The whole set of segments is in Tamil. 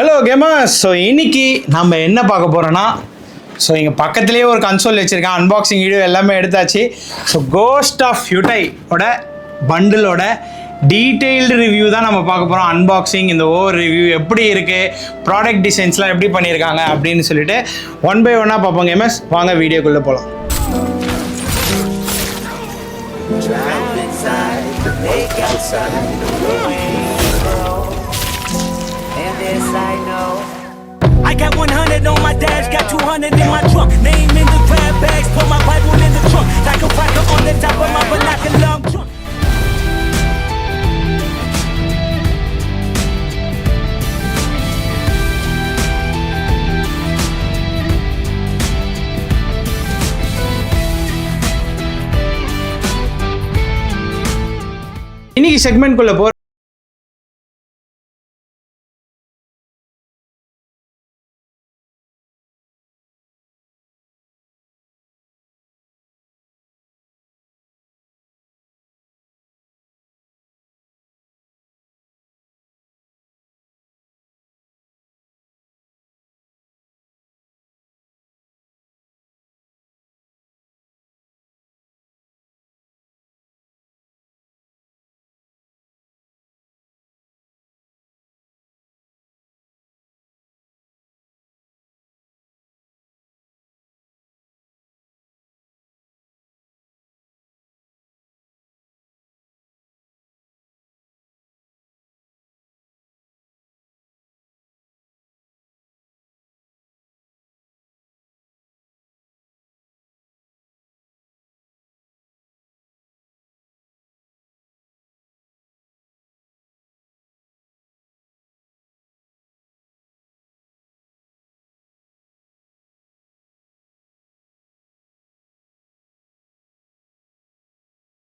Hello gamers. ஸோ இன்னைக்கு நம்ம என்ன பார்க்க போகிறோன்னா, ஸோ இங்கே பக்கத்துலேயே ஒரு கன்சோல் வச்சுருக்கேன். அன்பாக்சிங் வீடியோ எல்லாமே எடுத்தாச்சு. ஸோ கோஸ்ட் ஆஃப் யுட்டையோட பண்டிலோட டீட்டெயில்டு ரிவ்யூ தான் நம்ம பார்க்க போகிறோம். அன்பாக்சிங், இந்த ஓவர் ரிவ்யூ எப்படி இருக்குது, ப்ராடக்ட் டிசைன்ஸ்லாம் எப்படி பண்ணியிருக்காங்க அப்படின்னு சொல்லிட்டு ஒன் பை ஒன்னாக பார்ப்போம். கேமர்ஸ் வாங்க வீடியோக்குள்ளே போகலாம். I got 100 on my dash, got 200 in my trunk. Name in the grab bags, put my Bible in the trunk. Like a rocker on the top of my binocular trunk. இன்னைக்கு செக்மெண்ட்குள்ளே போகிற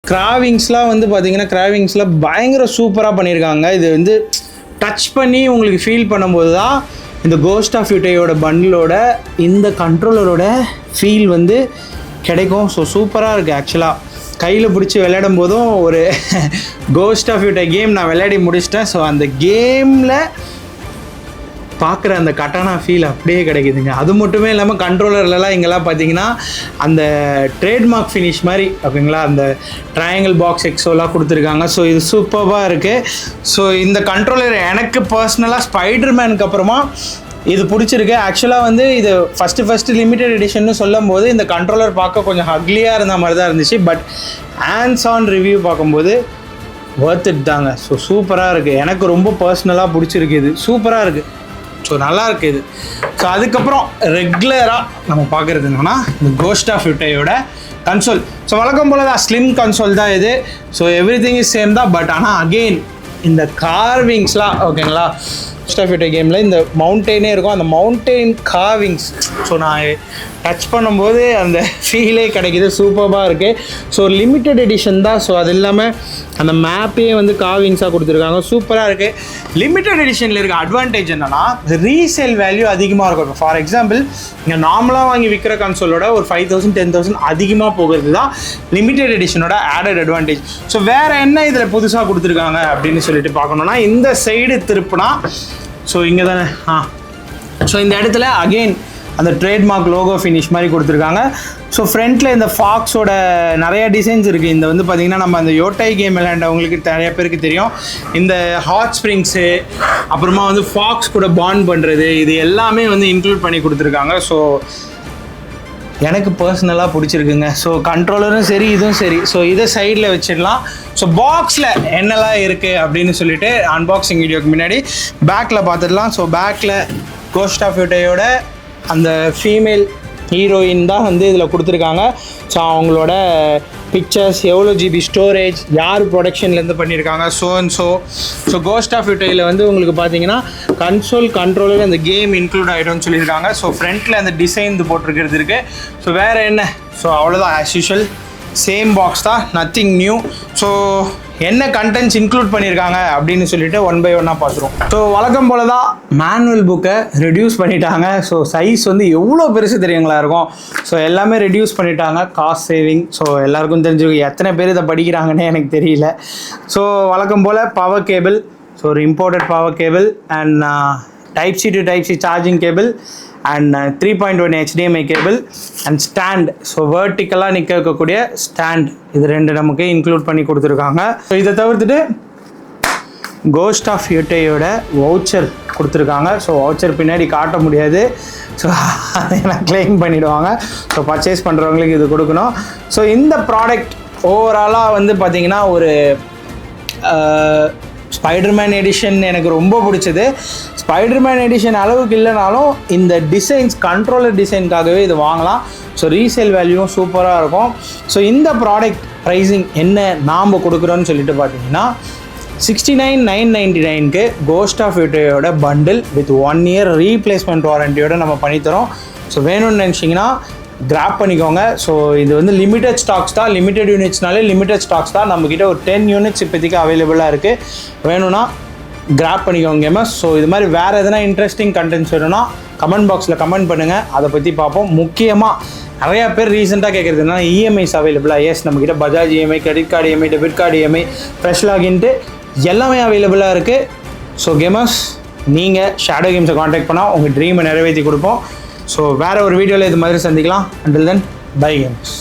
கிராவிங்ஸ்லாம் வந்து பார்த்தீங்கன்னா, கிராவிங்ஸில் பயங்கர சூப்பராக பண்ணியிருக்காங்க. இது வந்து டச் பண்ணி உங்களுக்கு ஃபீல் பண்ணும்போது தான் இந்த கோஸ்ட் ஆஃப் யுட்டையோட பண்டிலோட இந்த கண்ட்ரோலரோட ஃபீல் வந்து கிடைக்கும். ஸோ சூப்பராக இருக்குது. ஆக்சுவலாக கையில் பிடிச்சி விளையாடும் போதும் ஒரு கோஸ்ட் ஆஃப் யுட்டை கேம் நான் விளையாடி முடிச்சிட்டேன். ஸோ அந்த கேமில் பார்க்குற அந்த கட்டானா ஃபீல் அப்படியே கிடைக்குதுங்க. அது மட்டுமே இல்லாமல் கண்ட்ரோலர்லலாம் இங்கெல்லாம் பார்த்தீங்கன்னா அந்த ட்ரேட்மார்க் ஃபினிஷ் மாதிரி ஓகேங்களா, அந்த ட்ரையாங்கிள் பாக்ஸ் எக்ஸோலாம் கொடுத்துருக்காங்க. ஸோ இது சூப்பராக இருக்குது. ஸோ இந்த கண்ட்ரோலர் எனக்கு பர்சனலாக ஸ்பைடர்மேனுக்கு அப்புறமா இது பிடிச்சிருக்கு. ஆக்சுவலாக வந்து இது ஃபஸ்ட்டு லிமிடெட் எடிஷன்னு சொல்லும் போது இந்த கண்ட்ரோலர் பார்க்க கொஞ்சம் ஹக்லியாக இருந்த மாதிரி தான் இருந்துச்சு. பட் ஹேண்ட்ஸ் ஆன் ரிவ்யூ பார்க்கும்போது ஒர்த் இட் தாங்க. ஸோ சூப்பராக இருக்குது. எனக்கு ரொம்ப பர்சனலாக பிடிச்சிருக்கு. இது சூப்பராக இருக்குது. ஸோ நல்லா இருக்குது இது. ஸோ அதுக்கப்புறம் ரெகுலராக நம்ம பார்க்குறது என்னென்னா இந்த கோஸ்ட் ஆஃப் யுட்டையோட கன்சோல். ஸோ வழக்கம் போல் தான் ஸ்லிம் கன்சோல் தான் இது. So every thing is same தான். பட் ஆனால் அகெயின் இந்த கார்விங்ஸ்லாம் ஓகேங்களா, கோஸ்ட் ஆஃப் யுட்டை கேமில் இந்த மவுண்டெயினே இருக்கும், அந்த மவுண்டெயின் கார்விங்ஸ் ஸோ நான் டச் பண்ணும்போது அந்த ஃபீலே கிடைக்கிது. சூப்பராக இருக்குது. ஸோ லிமிட்டட் எடிஷன் தான். ஸோ அது இல்லாமல் அந்த மேப்பே வந்து கார்விங்ஸாக கொடுத்துருக்காங்க. சூப்பராக இருக்குது. லிமிட்டட் எடிஷனில் இருக்க அட்வான்டேஜ் என்னென்னா ரீசேல் வேல்யூ அதிகமாக இருக்கும். இப்போ ஃபார் எக்ஸாம்பிள் இங்கே நார்மலாக வாங்கி விற்கிற கன்சோலோட ஒரு 5,000 10,000 அதிகமாக போகிறது தான் லிமிட்டட் எடிஷனோட ஆடட் அட்வான்டேஜ். ஸோ வேறு என்ன இதில் புதுசாக கொடுத்துருக்காங்க அப்படின்னு சொல்லிட்டு பார்க்கணுன்னா, இந்த சைடு திருப்பினா ஸோ இங்கே தானே ஸோ இந்த இடத்துல அகெயின் அந்த ட்ரேட்மார்க் லோகோ ஃபினிஷ் மாதிரி கொடுத்துருக்காங்க. ஸோ ஃப்ரண்ட்டில் இந்த ஃபாக்ஸோட நிறையா டிசைன்ஸ் இருக்குது. இந்த வந்து பார்த்திங்கன்னா நம்ம அந்த யோட்டை கேம் விளையாண்டவங்களுக்கு நிறைய பேருக்கு தெரியும். இந்த ஹாட் ஸ்ப்ரிங்ஸு அப்புறமா வந்து ஃபாக்ஸ் கூட பாண்ட் பண்ணுறது, இது எல்லாமே வந்து இன்க்ளூட் பண்ணி கொடுத்துருக்காங்க. ஸோ எனக்கு பர்சனலாக பிடிச்சிருக்குங்க. ஸோ கண்ட்ரோலரும் சரி இதுவும் சரி. ஸோ இதை சைடில் வச்சிடலாம். ஸோ பாக்ஸில் என்னெல்லாம் இருக்குது அப்படின்னு சொல்லிட்டு அன்பாக்சிங் வீடியோக்கு முன்னாடி பேக்கில் பார்த்துடலாம். ஸோ பேக்கில் கோஸ்ட் ஆஃப் யுட்டையோட அந்த ஃபீமேல் ஹீரோயின் தான் வந்து இதில் கொடுத்துருக்காங்க. ஸோ அவங்களோட பிக்சர்ஸ், எவ்வளோ ஜிபி ஸ்டோரேஜ், யார் ப்ரொடக்ஷன்லேருந்து பண்ணியிருக்காங்க, ஸோ கோஸ்ட் ஆஃப் யுட்டையில் வந்து உங்களுக்கு பார்த்தீங்கன்னா கன்சோல் கண்ட்ரோலர் அந்த கேம் இன்க்ளூட் ஆகிடும்னு சொல்லியிருக்காங்க. ஸோ ஃப்ரண்ட்டில் அந்த டிசைன் இது போட்டிருக்கிறது இருக்குது. ஸோ வேறு என்ன, ஸோ அவ்வளோதான் ஆஸ் யூஷுவல் சேம் பாக்ஸ் தான், நத்திங் நியூ. ஸோ என்ன கண்டென்ட்ஸ் இன்க்ளூட் பண்ணியிருக்காங்க அப்படின்னு சொல்லிட்டு ஒன் பை ஒன்னாக பார்த்துருவோம். ஸோ வழக்கம் போல தான் மேனுவல் புக்கை ரெடியூஸ் பண்ணிட்டாங்க. ஸோ சைஸ் வந்து எவ்வளோ பெருசு தெரியுங்களா இருக்கும். ஸோ எல்லாமே ரெடியூஸ் பண்ணிட்டாங்க, காஸ்ட் சேவிங். ஸோ எல்லாருக்கும் தெரிஞ்சுக்க எத்தனை பேர் இதை படிக்கிறாங்கன்னே எனக்கு தெரியல. ஸோ வழக்கம் போல் பவர் கேபிள், ஸோ ஒரு imported power cable and type C to type C charging cable and 3.1 HDMI cable and stand. So வேர்ட்டிக்கலாக நிற்க வைக்கக்கூடிய ஸ்டாண்ட், இது 2 நமக்கு இன்க்ளூட் பண்ணி கொடுத்துருக்காங்க. ஸோ இதை தவிர்த்துட்டு கோஸ்ட் ஆஃப் யூட்டேயோட வவுச்சர் கொடுத்துருக்காங்க. ஸோ வவுச்சர் பின்னாடி காட்ட முடியாது, ஸோ அதை நான் கிளைம் பண்ணிவிடுவாங்க. ஸோ பர்ச்சேஸ் பண்ணுறவங்களுக்கு இது கொடுக்கணும். ஸோ இந்த ப்ராடக்ட் ஓவராலாக வந்து பார்த்திங்கன்னா ஒரு ஸ்பைடர்மேன் எடிஷன் எனக்கு ரொம்ப பிடிச்சது. ஸ்பைடர்மேன் எடிஷன் அளவுக்கு இல்லைனாலும் இந்த டிசைன்ஸ், கண்ட்ரோலர் டிசைனுக்காகவே இது வாங்கலாம். ஸோ ரீசேல் வேல்யூவும் சூப்பராக இருக்கும். ஸோ இந்த ப்ராடக்ட் ப்ரைஸிங் என்ன நாம் கொடுக்குறோன்னு சொல்லிட்டு பார்த்தீங்கன்னா 69,999க்கு கோஸ்ட் ஆஃப் யூட்டேயோட பண்டில் வித் 1 year ரீப்ளேஸ்மெண்ட் வாரண்டியோட நம்ம பண்ணித்தரோம். ஸோ வேணும்னு நினச்சிங்கன்னா கிராப் பண்ணிக்கோங்க. ஸோ இது வந்து லிமிடெட் ஸ்டாக்ஸ் தான், லிமிடெட் யூனிட்ஸ்னாலே லிமிடெட் ஸ்டாக்ஸ் தான். நம்மக்கிட்ட ஒரு 10 units இப்போதைக்கு அவைலபிளாக இருக்குது. வேணும்னா கிராப் பண்ணிக்கோங்க கேமர்ஸ். ஸோ இது மாதிரி வேறு எதனா இன்ட்ரெஸ்டிங் கண்டென்ட்ஸ் வேணும்னா கமெண்ட் பாக்ஸில் கமெண்ட் பண்ணுங்கள், அதை பற்றி பார்ப்போம். முக்கியமாக நிறையா பேர் ரீசெண்டாக கேட்குறது என்னன்னா இஎம்ஐஸ் அவைலபிளாக. எஸ், நம்மக்கிட்ட Bajaj EMI, credit card EMI, debit card EMI, fresh லாகின்ட்டு எல்லாமே அவைலபிளாக இருக்குது. ஸோ கேமர்ஸ், நீங்கள் ஷேடோ கேம்ஸை காண்டாக்ட் பண்ணால் உங்கள் ட்ரீமை நிறைவேற்றி கொடுப்போம். ஸோ வேறு ஒரு வீடியோவில் இது மாதிரி சந்திக்கலாம். Until then, bye gamers.